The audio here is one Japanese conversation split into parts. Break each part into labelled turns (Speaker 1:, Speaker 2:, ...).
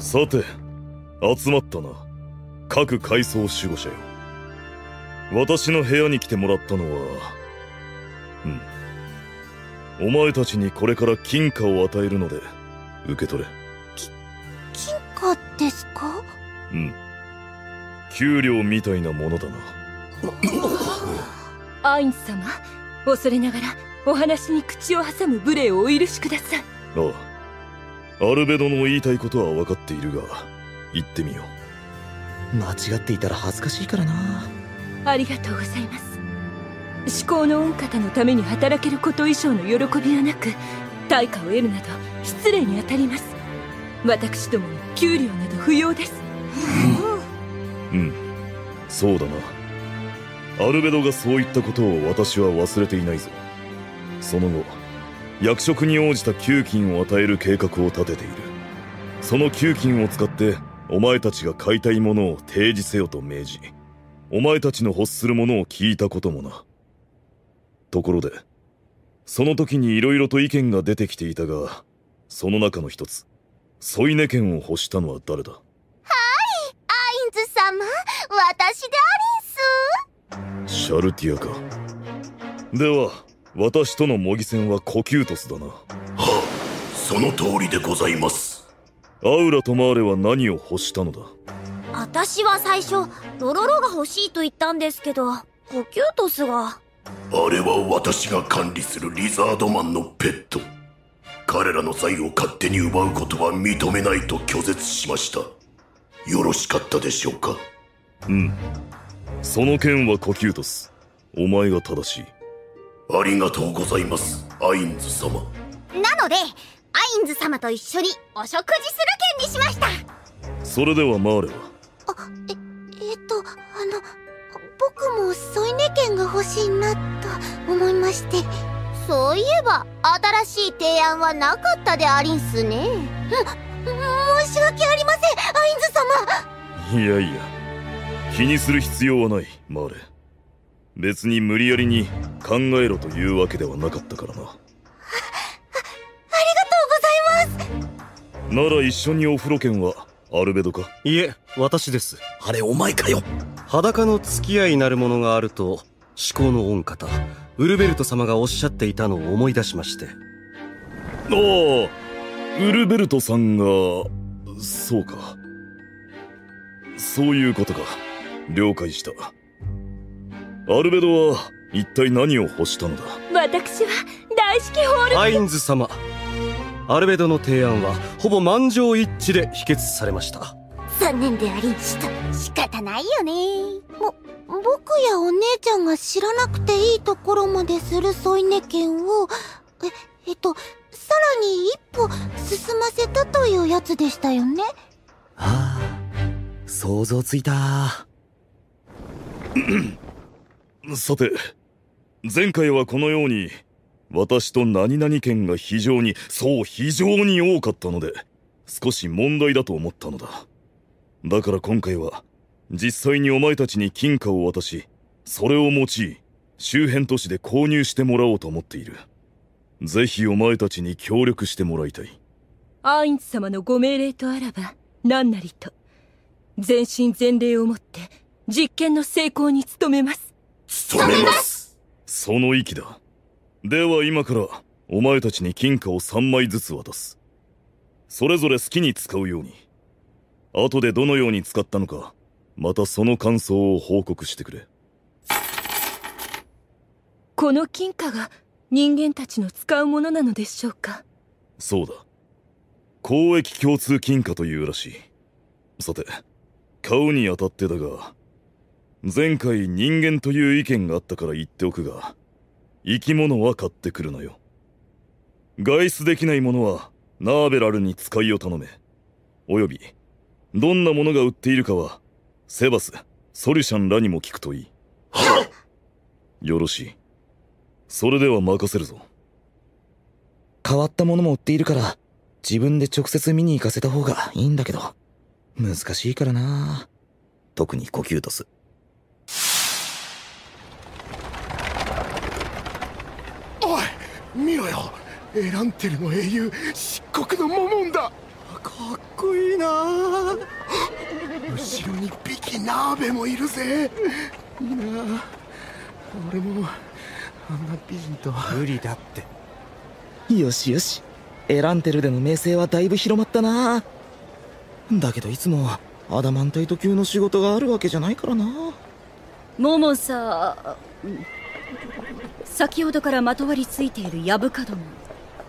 Speaker 1: さて、集まったな、各階層守護者よ。私の部屋に来てもらったのは、お前たちにこれから金貨を与えるので受け取れ。
Speaker 2: 金貨ですか？
Speaker 1: 給料みたいなものだな。
Speaker 3: アインズ様、恐れながらお話に口を挟む無礼をお許しください。
Speaker 1: ああ、アルベドの言いたいことは分かっているが、言ってみよ
Speaker 4: う。間違っていたら恥ずかしいからな。
Speaker 3: ありがとうございます。至高の御方のために働けること以上の喜びはなく、対価を得るなど失礼にあたります。私どもに給料など不要です。
Speaker 1: そうだな。アルベドがそういったことを私は忘れていないぞ。その後、役職に応じた給金を与える計画を立てている。その給金を使ってお前たちが買いたいものを提示せよと命じ、お前たちの欲するものを聞いたこともな。ところで、その時に色々と意見が出てきていたが、その中の一つ、添い寝券を欲したのは誰だ？
Speaker 2: はい、アインズ様、私でありんす。
Speaker 1: シャルティアか。では、私との模擬戦はコキュートスだな。は
Speaker 5: あ、その通りでございます。
Speaker 1: アウラとマーレは何を欲したのだ？
Speaker 2: 私は最初、ロロロが欲しいと言ったんですけど、コキュートスが。
Speaker 5: あれは私が管理するリザードマンのペット。彼らの財を勝手に奪うことは認めないと拒絶しました。よろしかったでしょうか？
Speaker 1: その件はコキュートス、お前が正しい。
Speaker 5: ありがとうございます、アインズ様。
Speaker 2: なので、アインズ様と一緒にお食事する件にしました。
Speaker 1: それではマーレは？
Speaker 2: 僕も添い寝券が欲しいなと思いまして。そういえば新しい提案はなかったでありんすね。申し訳ありません、アインズ様。
Speaker 1: いやいや、気にする必要はない、マーレ。別に無理やりに考えろというわけではなかったからな。
Speaker 2: ありがとうございます。
Speaker 1: なら一緒にお風呂券はアルベドか？
Speaker 6: いえ、私です。
Speaker 4: あれお前かよ。
Speaker 6: 裸の付き合いなるものがあると至高の御方ウルベルト様がおっしゃっていたのを思い出しまして。
Speaker 1: ああ、ウルベルトさんが、そうか、そういうことか。了解した。アルベドは一体何を欲したのだ？
Speaker 3: 私は大式ホール。
Speaker 6: アインズ様、アルベドの提案はほぼ満場一致で否決されました。
Speaker 2: 残念でありんした。仕方ないよね。僕やお姉ちゃんが知らなくていいところまでする添い寝券を、さらに一歩進ませたというやつでしたよね。
Speaker 4: ああ、想像ついた。
Speaker 1: さて、前回はこのように私と何々券が非常に多かったので、少し問題だと思ったのだ。だから今回は実際にお前たちに金貨を渡し、それを用い周辺都市で購入してもらおうと思っている。ぜひお前たちに協力してもらいたい。
Speaker 3: アインズ様のご命令とあらば何なりと、全身全霊をもって実験の成功に努めます。
Speaker 5: 努めます。
Speaker 1: その意気だ。では今からお前たちに金貨を3枚ずつ渡す。それぞれ好きに使うように。後でどのように使ったのか、またその感想を報告してくれ。
Speaker 3: この金貨が人間たちの使うものなのでしょうか？
Speaker 1: そうだ。交易共通金貨というらしい。さて、買うにあたってだが、前回人間という意見があったから言っておくが、生き物は買ってくるなよ。外出できないものはナーベラルに使いを頼め。およびどんなものが売っているかはセバス、ソリュシャンらにも聞くといい。
Speaker 5: は
Speaker 1: っ！よろしい。それでは任せるぞ。
Speaker 4: 変わったものも売っているから自分で直接見に行かせた方がいいんだけど、難しいからな。特にコキュートス。
Speaker 7: おい見ろよ、エランテルの英雄漆黒のモモンだ。
Speaker 6: かっこいいな。
Speaker 5: 後ろにビキナーベもいるぜ。
Speaker 6: いいな。俺もあんな美人と。無理だって。
Speaker 4: よしよし、エランテルでの名声はだいぶ広まったな。だけどいつもアダマンタイト級の仕事があるわけじゃないからな。
Speaker 3: モモさ、先ほどからまとわりついているヤブカども、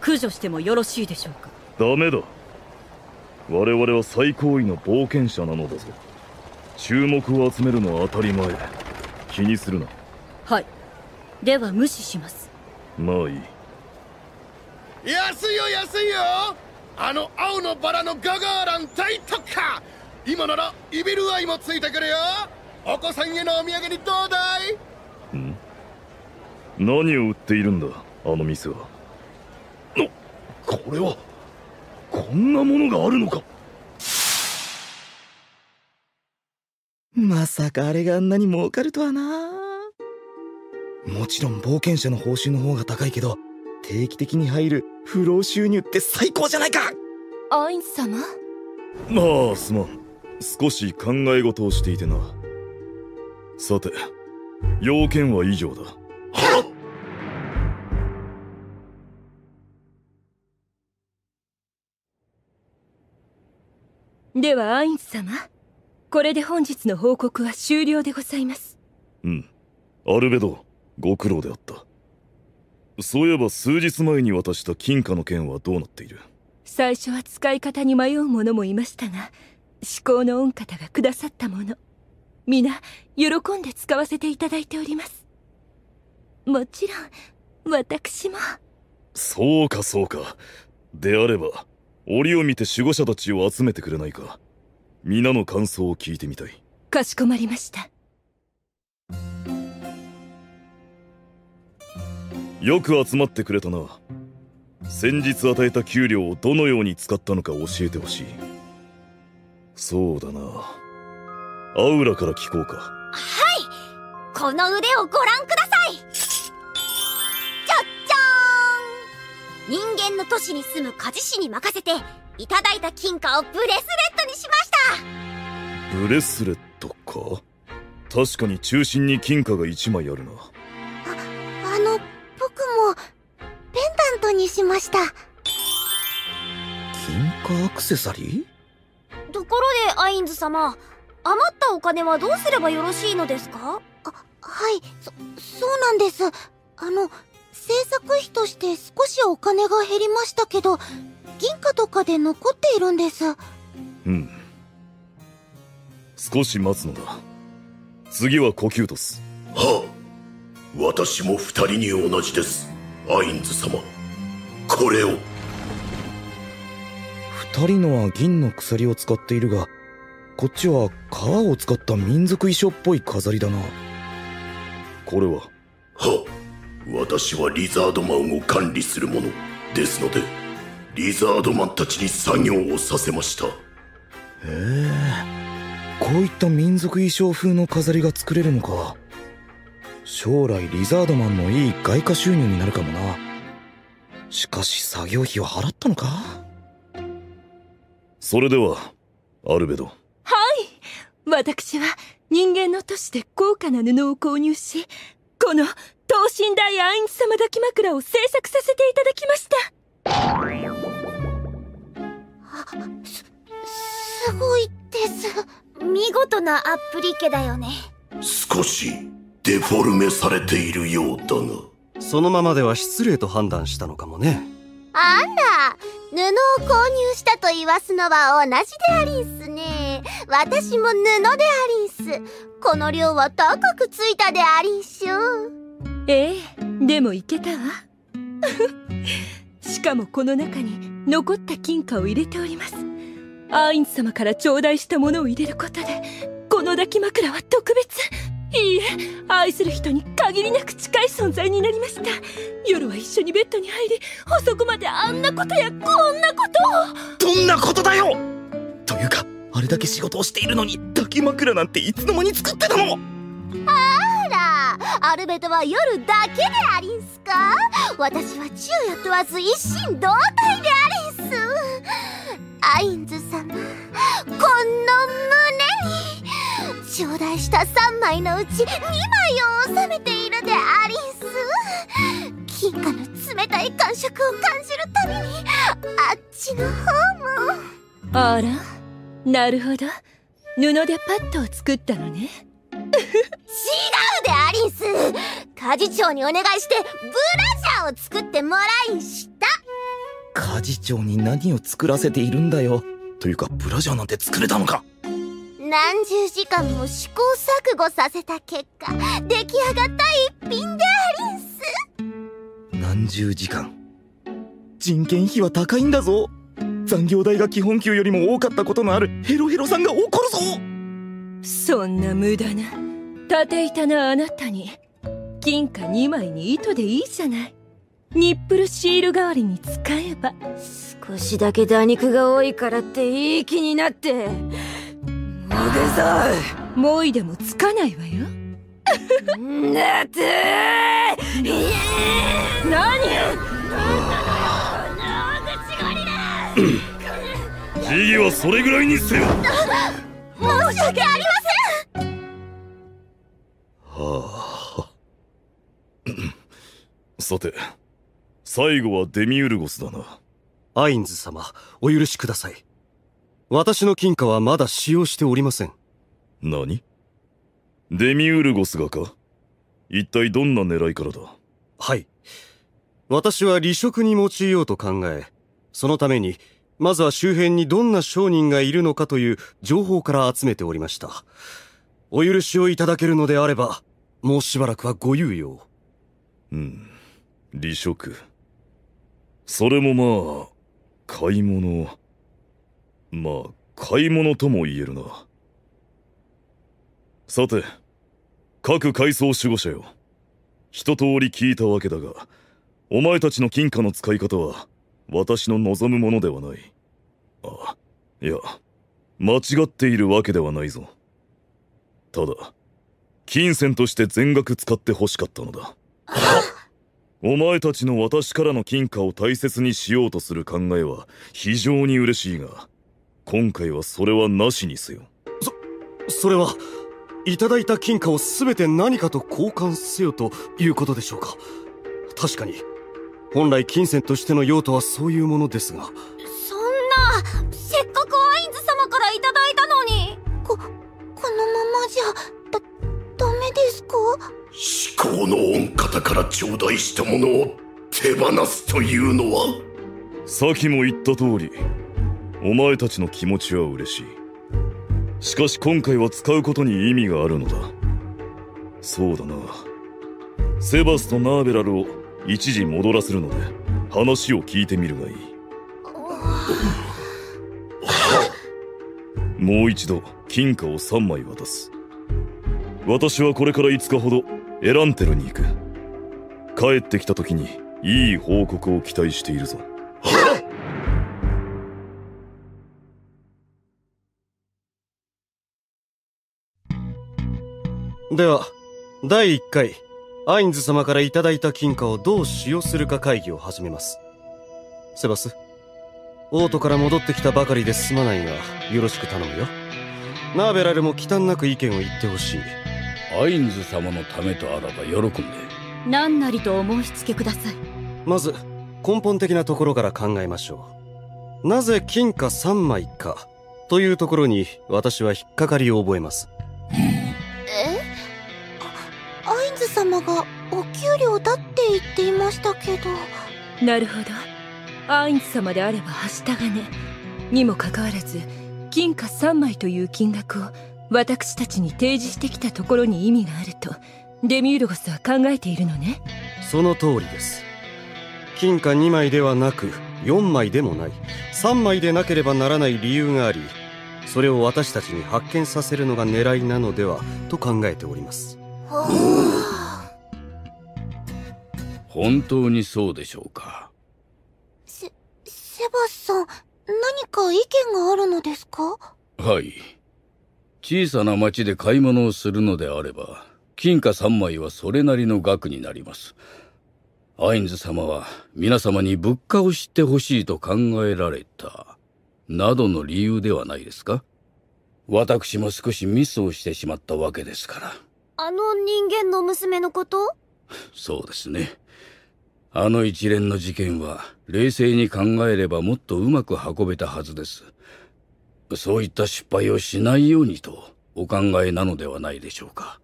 Speaker 3: 駆除してもよろしいでしょうか。
Speaker 1: ダメだ。我々は最高位の冒険者なのだぞ。注目を集めるのは当たり前。気にするな。
Speaker 3: はい、では無視します。
Speaker 1: まあいい。
Speaker 5: 安いよ安いよ。あの青のバラのガガーラン大特価。今ならイビルアイもついてくるよ。お子さんへのお土産にどうだい？
Speaker 1: ん？何を売っているんだあの店は。これはこんなものがあるのか。
Speaker 4: まさかあれがあんなに儲かるとはな。もちろん冒険者の報酬の方が高いけど、定期的に入る不労収入って最高じゃないか。
Speaker 3: アイン様、
Speaker 1: まあすまん。少し考え事をしていてな。さて、要件は以上だ。
Speaker 5: はっ。
Speaker 3: ではアイン様、これで本日の報告は終了でございます。
Speaker 1: うん、アルベド、ご苦労であった。そういえば数日前に渡した金貨の件はどうなっている？
Speaker 3: 最初は使い方に迷う者もいましたが、至高の御方がくださったもの、皆喜んで使わせていただいております。もちろん私も。
Speaker 1: そうかそうか。であれば折を見て守護者たちを集めてくれないか。皆の感想を聞いてみたい。
Speaker 3: かしこまりました。
Speaker 1: よく集まってくれたな。先日与えた給料をどのように使ったのか教えてほしい。そうだな、アウラから聞こうか。
Speaker 2: はい、この腕をご覧ください。じゃっじゃーん。人間の都市に住む鍛冶師に任せていただいた金貨をブレスレットにしました。
Speaker 1: ブレスレットか。確かに中心に金貨が1枚あるな。
Speaker 2: 僕もペンダントにしました。
Speaker 4: 金貨アクセサリ
Speaker 2: ー？ところでアインズ様、余ったお金はどうすればよろしいのですか？はい、そうなんです。制作費として少しお金が減りましたけど、銀貨とかで残っているんです。
Speaker 1: うん、少し待つのだ。次はコキュートス。
Speaker 5: はあ、私も二人に同じです、アインズ様。これを。
Speaker 4: 二人のは銀の鎖を使っているが、こっちは革を使った民族衣装っぽい飾りだな。
Speaker 1: これは？
Speaker 5: は、私はリザードマンを管理する者ですので、リザードマンたちに作業をさせました。
Speaker 4: へえ、こういった民族衣装風の飾りが作れるのか。将来リザードマンのいい外貨収入になるかもな。しかし作業費は払ったのか。
Speaker 1: それではアルベド。
Speaker 3: はい、私は人間の都市で高価な布を購入し、この等身大アインズ様抱き枕を制作させていただきました。
Speaker 2: すごいです。見事なアップリケだよね。
Speaker 5: 少しデフォルメされているようだが、
Speaker 6: そのままでは失礼と判断したのかもね。
Speaker 2: あら、布を購入したと言わすのは同じでありんすね。私も布でありんす。この量は高くついたでありんしょ。
Speaker 3: ええ、でもいけたわ。しかもこの中に残った金貨を入れております。アインズ様から頂戴したものを入れることで、この抱き枕は特別、いいえ、愛する人に限りなく近い存在になりました。夜は一緒にベッドに入り、遅くまであんなことやこんなことを。
Speaker 4: どんなことだよ。というか、あれだけ仕事をしているのに抱き枕なんていつの間に作ってたの？
Speaker 2: あら、アルベドは夜だけでありんすか？私は昼夜問わず一心同体でありんす。アインズ様、この胸に頂戴した3枚のうち2枚を収めているでありんす。金貨の冷たい感触を感じるたびにあっちの方も。
Speaker 3: あら、なるほど、布でパッドを作ったのね。
Speaker 2: 違うでありんす。家事長にお願いしてブラジャーを作ってもらいんした。
Speaker 4: 家事長に何を作らせているんだよ。というかブラジャーなんて作れたのか。
Speaker 2: 何十時間も試行錯誤させた結果出来上がった一品でありんす。
Speaker 4: 何十時間。人件費は高いんだぞ。残業代が基本給よりも多かったことのあるヘロヘロさんが怒るぞ。
Speaker 3: そんな無駄な縦板なあなたに金貨2枚に糸でいいじゃない。ニップルシール代わりに使えば。
Speaker 7: 少しだけ打肉が多いからっていい気になって。もうでさ
Speaker 3: もういでもつかないわよ。
Speaker 7: だって何
Speaker 1: 意義はそれぐらいにせよ。
Speaker 2: 申し訳ありません。
Speaker 1: はあさて、最後はデミウルゴスだな。
Speaker 6: アインズ様、お許しください。私の金貨はまだ使用しておりません。
Speaker 1: 何？デミウルゴスがか？一体どんな狙いからだ？
Speaker 6: はい。私は離職に用いようと考え、そのためにまずは周辺にどんな商人がいるのかという情報から集めておりました。お許しをいただけるのであれば、もうしばらくはご猶予を。
Speaker 1: 離職。それも買い物。買い物とも言えるな。さて、各階層守護者よ。一通り聞いたわけだが、お前たちの金貨の使い方は、私の望むものではない。いや、間違っているわけではないぞ。ただ、金銭として全額使って欲しかったのだ。お前たちの私からの金貨を大切にしようとする考えは非常に嬉しいが、今回はそれはなしにせよ。
Speaker 6: それは、いただいた金貨を全て何かと交換せよということでしょうか。確かに、本来金銭としての用途はそういうものですが。
Speaker 2: そんな、せっかくアインズ様からいただいたのに。このままじゃ、ダメですか？
Speaker 5: 至高の御方から頂戴したものを手放すというのは。
Speaker 1: 先も言った通り、お前たちの気持ちは嬉しい。しかし今回は使うことに意味があるのだ。そうだな。セバスとナーベラルを一時戻らせるので話を聞いてみるがいい。もう一度金貨を3枚渡す。私はこれから5日ほどエランテルに行く。帰ってきた時にいい報告を期待しているぞ。
Speaker 6: では、第1回、アインズ様からいただいた金貨をどう使用するか会議を始めます。セバス、オートから戻ってきたばかりですまないが、よろしく頼むよ。ナーベラルも忌憚なく意見を言ってほしい。
Speaker 8: アインズ様のためとあらば喜んで。
Speaker 7: 何なりとお申し付けください。
Speaker 6: まず、根本的なところから考えましょう。なぜ金貨3枚か、というところに私は引っかかりを覚えます。
Speaker 2: アインズ様がお給料だって言っていましたけど。
Speaker 3: なるほど。アインズ様であればはした金にもかかわらず、金貨3枚という金額を私たちに提示してきたところに意味があるとデミウルゴスは考えているのね。
Speaker 6: その通りです。金貨2枚ではなく4枚でもない、3枚でなければならない理由があり、それを私たちに発見させるのが狙いなのではと考えております。
Speaker 8: 本当にそうでしょうか。
Speaker 2: セバスさん、何か意見があるのですか？
Speaker 8: はい。小さな町で買い物をするのであれば、金貨3枚はそれなりの額になります。アインズ様は皆様に物価を知ってほしいと考えられた。などの理由ではないですか？私も少しミスをしてしまったわけですから。
Speaker 2: あの人間の娘のこと？
Speaker 8: そうですね。あの一連の事件は冷静に考えればもっとうまく運べたはずです。そういった失敗をしないようにとお考えなのではないでしょうか。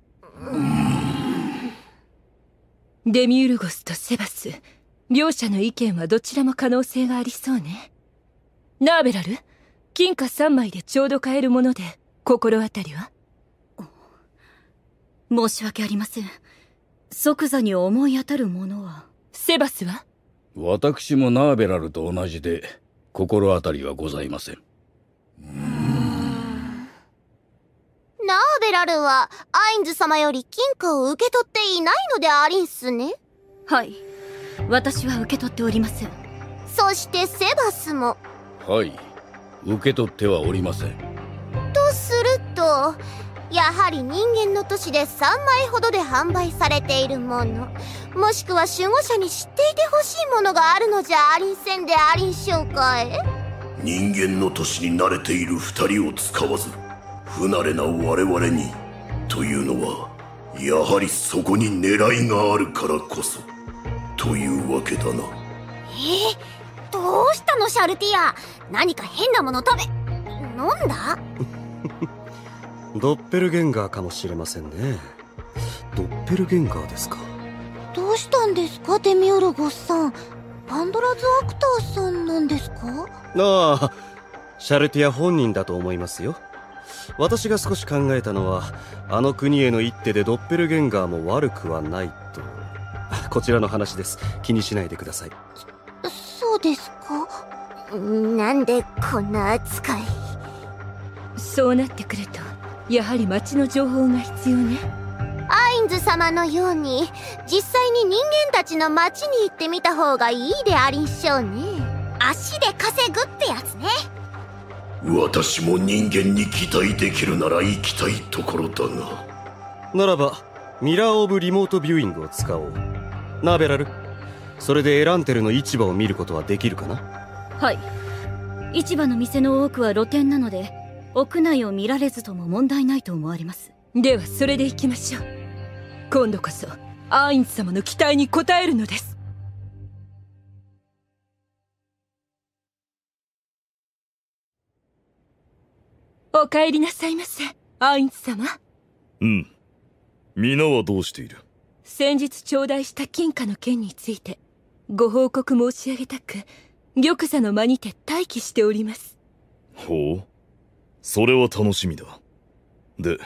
Speaker 3: デミウルゴスとセバス、両者の意見はどちらも可能性がありそうね。ナーベラル、金貨3枚でちょうど買えるもので心当たりは？
Speaker 7: 申し訳ありません。即座に思い当たるものは。
Speaker 3: セバスは？
Speaker 8: 私もナーベラルと同じで心当たりはございません。
Speaker 2: ナーベラルはアインズ様より金貨を受け取っていないのでありんすね。
Speaker 7: はい、私は受け取っておりません。
Speaker 2: そしてセバスも。
Speaker 8: はい、受け取ってはおりません。
Speaker 2: とすると、やはり人間の都市で3枚ほどで販売されているもの、もしくは守護者に知っていてほしいものがあるのじゃありんせんでありんしょうかえ？
Speaker 9: 人間の都市に慣れている2人を使わず不慣れな我々にというのは、やはりそこに狙いがあるからこそというわけだな。
Speaker 2: どうしたのシャルティア？何か変なもの飲んだ？
Speaker 6: ドッペルゲンガーかもしれませんね。ドッペルゲンガーですか。
Speaker 2: どうしたんですかデミウルゴスさん。パンドラズアクターさんなんですか？
Speaker 6: ああ、シャルティア本人だと思いますよ。私が少し考えたのは、あの国への一手でドッペルゲンガーも悪くはないと。こちらの話です。気にしないでください。
Speaker 2: そうですか？なんでこんな扱い。
Speaker 3: そうなってくるとやはり町の情報が必要ね。
Speaker 2: アインズ様のように実際に人間たちの町に行ってみた方がいいでありんしょうね。足で稼ぐってやつね。
Speaker 9: 私も人間に期待できるなら行きたいところだが。
Speaker 6: ならばミラーオブリモートビューイングを使おう。ナーベラル、それでエランテルの市場を見ることはできるかな？
Speaker 7: はい、市場の店の多くは露店なので屋内を見られずとも問題ないと思われます。
Speaker 3: ではそれで行きましょう。今度こそアインズ様の期待に応えるのです。お帰りなさいませ、アインズ様。
Speaker 1: 皆はどうしている？
Speaker 3: 先日頂戴した金貨の件についてご報告申し上げたく、玉座の間にて待機しております。
Speaker 1: ほう、それは楽しみだ。で、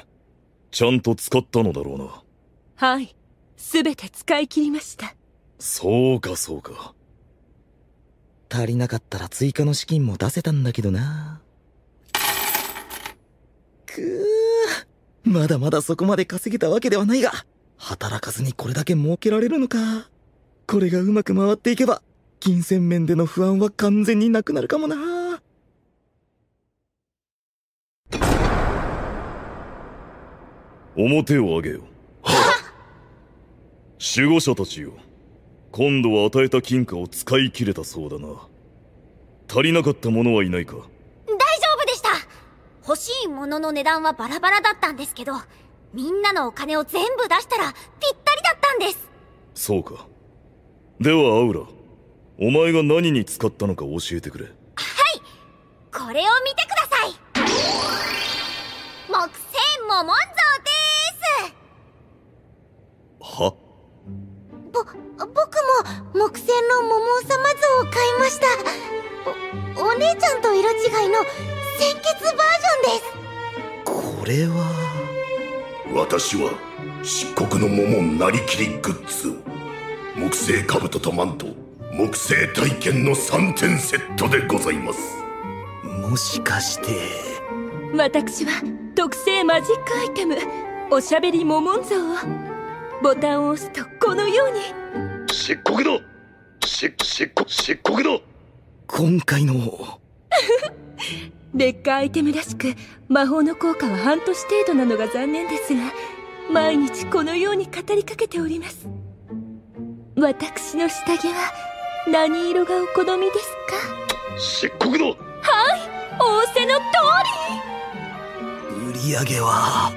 Speaker 1: ちゃんと使ったのだろうな。
Speaker 3: はい、すべて使い切りました。
Speaker 1: そうかそうか。
Speaker 4: 足りなかったら追加の資金も出せたんだけどな。まだまだそこまで稼げたわけではないが、働かずにこれだけ儲けられるのか。これがうまく回っていけば金銭面での不安は完全になくなるかもな。
Speaker 1: 表を上げよ。守護者たちよ、今度は与えた金貨を使い切れたそうだな。足りなかったものはいないか？
Speaker 2: 大丈夫でした。欲しいものの値段はバラバラだったんですけど、みんなのお金を全部出したらぴったりだったんです。
Speaker 1: そうか。ではアウラ、お前が何に使ったのか教えてくれ。
Speaker 2: はい、これを見てください。木製モモン像です。
Speaker 1: は？
Speaker 2: 僕も木製のモモン様像を買いました。お姉ちゃんと色違いの鮮血バージョンです。
Speaker 4: これは
Speaker 9: 私は漆黒のモモンなりきりグッズを木製兜とマント、木製体験の3点セットでございます。
Speaker 4: もしかして
Speaker 3: 私は特製マジックアイテムおしゃべりモモン像をボタンを押すとこのように。
Speaker 9: 漆黒だ、漆黒だ。
Speaker 4: 今回の
Speaker 3: 劣化アイテムらしく魔法の効果は半年程度なのが残念ですが、毎日このように語りかけております。私の下着は何色がお好みですか？
Speaker 9: 漆黒だ。
Speaker 3: はい、仰せの通
Speaker 4: 売り上げは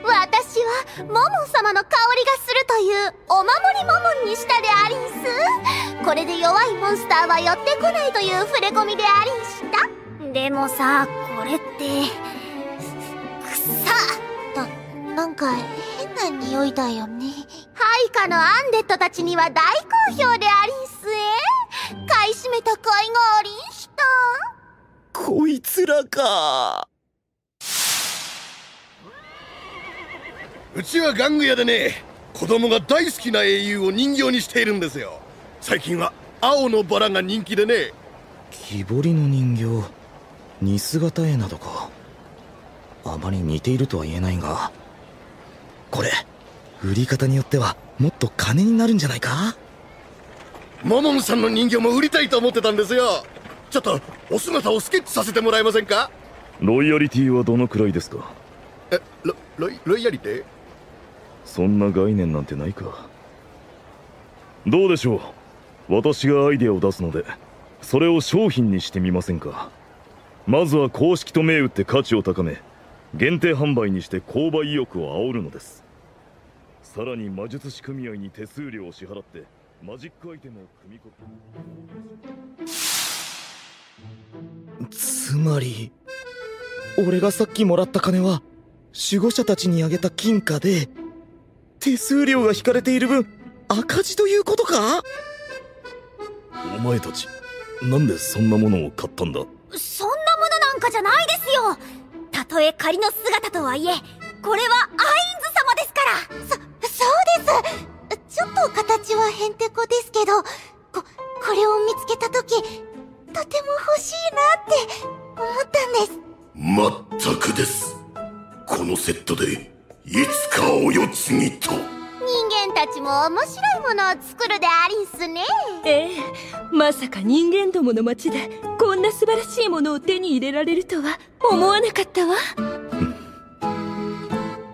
Speaker 2: 私はモモン様の香りがするというお守りモモンにしたでありんす。これで弱いモンスターは寄ってこないという触れ込みでありんした。でもさ、これってくさっ、なんか変な匂いだよね。配下のアンデッドたちには大好評でありんす買い占めた甲斐がありんした。
Speaker 4: こいつらか。
Speaker 5: うちは玩具屋でね、子供が大好きな英雄を人形にしているんですよ。最近は青のバラが人気でね。
Speaker 4: 木彫りの人形、似姿絵などか。あまり似ているとは言えないが、これ売り方によってはもっと金になるんじゃないか。
Speaker 5: モモンさんの人形も売りたいと思ってたんですよ。ちょっとお姿をスケッチさせてもらえませんか。
Speaker 1: ロイヤリティはどのくらいですか。
Speaker 5: ロイヤリティ？
Speaker 1: そんな概念なんてないか。どうでしょう、私がアイデアを出すのでそれを商品にしてみませんか。まずは公式と銘打って価値を高め、限定販売にして購買意欲を煽るのです。さらに魔術師組合に手数料を支払ってマジックアイテムを組み込む。
Speaker 4: つまり俺がさっきもらった金は守護者たちにあげた金貨で、手数料が引かれている分赤字ということか。
Speaker 1: お前たちなんでそんなものを買ったんだ。
Speaker 2: そんなものなんかじゃないですよ。たとえ仮の姿とはいえ、これはアインズ様ですから。そうです。ちょっと形はへんてこですけど、これを見つけた時、とても欲しいなって思ったんです。
Speaker 9: まったくです。このセットでいつかお世継ぎと。
Speaker 2: 人間たちも面白いものを作るでありんすね。
Speaker 3: ええ、まさか人間どもの町でこんな素晴らしいものを手に入れられるとは思わなかったわ。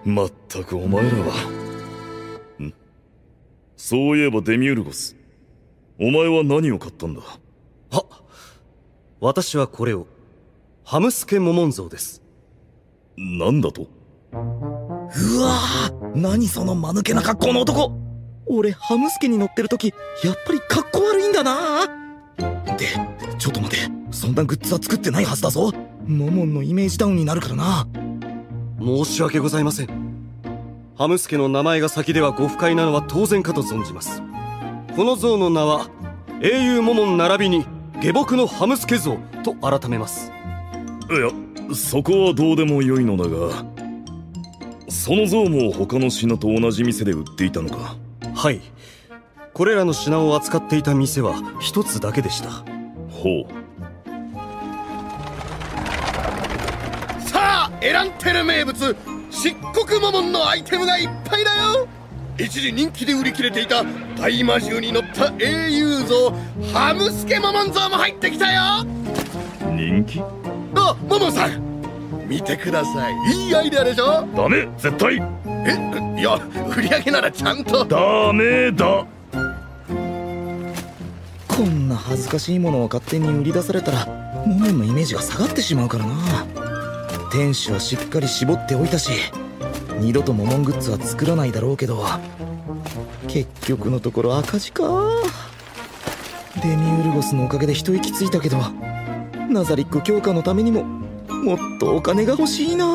Speaker 1: まったくお前らは。そういえばデミウルゴス、お前は何を買ったんだ。
Speaker 6: は、私はこれを。ハムスケモモン像です。
Speaker 1: なんだと。
Speaker 4: うわぁ、何その間抜けな格好の男。俺ハムスケに乗ってる時やっぱり格好悪いんだな。で、ちょっと待て、そんなグッズは作ってないはずだぞ。モモンのイメージダウンになるからな。
Speaker 6: 申し訳ございません。ハムスケの名前が先ではご不快なのは当然かと存じます。この像の名は英雄モモン並びに下僕のハムスケ像と改めます。
Speaker 1: いや、そこはどうでもよいのだが、その像も他の品と同じ店で売っていたのか。
Speaker 6: はい、これらの品を扱っていた店は一つだけでした。
Speaker 1: ほう。
Speaker 5: さあ、エランテル名物漆黒モモンのアイテムがいっぱいだよ。一時人気で売り切れていた大魔獣に乗った英雄像ハムスケモモン像も入ってきたよ。
Speaker 1: 人気？
Speaker 5: あ、モモンさん見てください。いいアイデアでしょ。
Speaker 1: ダメ、絶対。
Speaker 5: いや、売り上げならちゃんと。
Speaker 1: ダメだ。
Speaker 4: こんな恥ずかしいものを勝手に売り出されたらモモンのイメージが下がってしまうからな。店主はしっかり絞っておいたし、二度とモモングッズは作らないだろうけど、結局のところ赤字か。デミウルゴスのおかげで一息ついたけど、ナザリック強化のためにももっとお金が欲しいな。